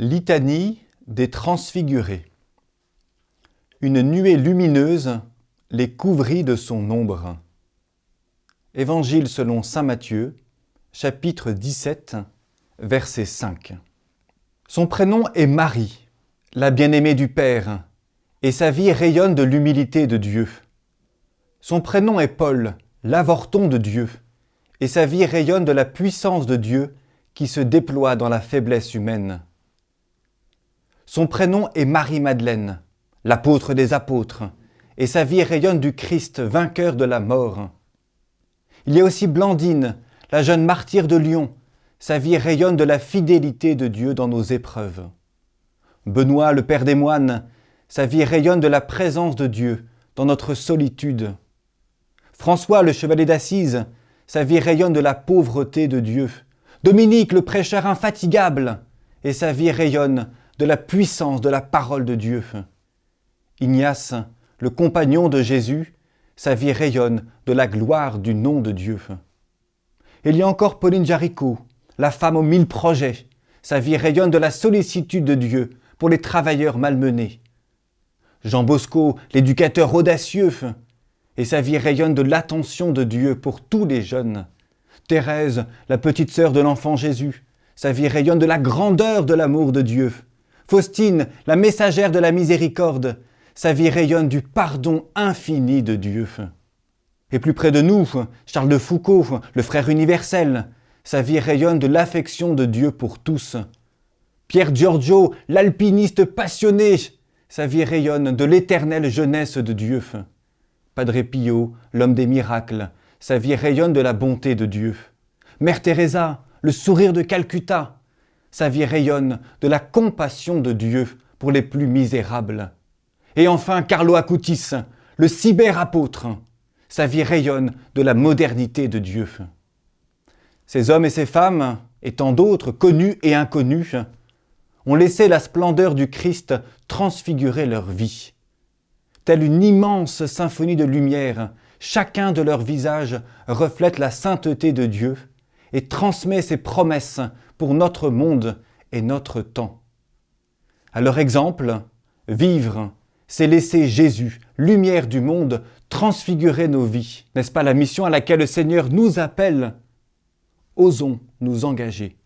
Litanie des transfigurés. Une nuée lumineuse les couvrit de son ombre. Évangile selon saint Matthieu, chapitre 17, verset 5. Son prénom est Marie, la bien-aimée du Père, et sa vie rayonne de l'humilité de Dieu. Son prénom est Paul, l'avorton de Dieu, et sa vie rayonne de la puissance de Dieu qui se déploie dans la faiblesse humaine. Son prénom est Marie-Madeleine, l'apôtre des apôtres, et sa vie rayonne du Christ vainqueur de la mort. Il y a aussi Blandine, la jeune martyre de Lyon, sa vie rayonne de la fidélité de Dieu dans nos épreuves. Benoît, le père des moines, sa vie rayonne de la présence de Dieu dans notre solitude. François, le chevalier d'Assise, sa vie rayonne de la pauvreté de Dieu. Dominique, le prêcheur infatigable, et sa vie rayonne de la puissance de la parole de Dieu. Ignace, le compagnon de Jésus, sa vie rayonne de la gloire du nom de Dieu. Il y a encore Pauline Jaricot, la femme aux 1000 projets, sa vie rayonne de la sollicitude de Dieu pour les travailleurs malmenés. Jean Bosco, l'éducateur audacieux, et sa vie rayonne de l'attention de Dieu pour tous les jeunes. Thérèse, la petite sœur de l'enfant Jésus, sa vie rayonne de la grandeur de l'amour de Dieu. Faustine, la messagère de la miséricorde, sa vie rayonne du pardon infini de Dieu. Et plus près de nous, Charles de Foucault, le frère universel, sa vie rayonne de l'affection de Dieu pour tous. Pierre Giorgio, l'alpiniste passionné, sa vie rayonne de l'éternelle jeunesse de Dieu. Padre Pio, l'homme des miracles, sa vie rayonne de la bonté de Dieu. Mère Teresa, le sourire de Calcutta, sa vie rayonne de la compassion de Dieu pour les plus misérables. Et enfin Carlo Acutis, le cyberapôtre, sa vie rayonne de la modernité de Dieu. Ces hommes et ces femmes, et tant d'autres, connus et inconnus, ont laissé la splendeur du Christ transfigurer leur vie. Telle une immense symphonie de lumière, chacun de leurs visages reflète la sainteté de Dieu et transmet ses promesses pour notre monde et notre temps. À leur exemple, vivre, c'est laisser Jésus, lumière du monde, transfigurer nos vies. N'est-ce pas la mission à laquelle le Seigneur nous appelle ? Osons nous engager.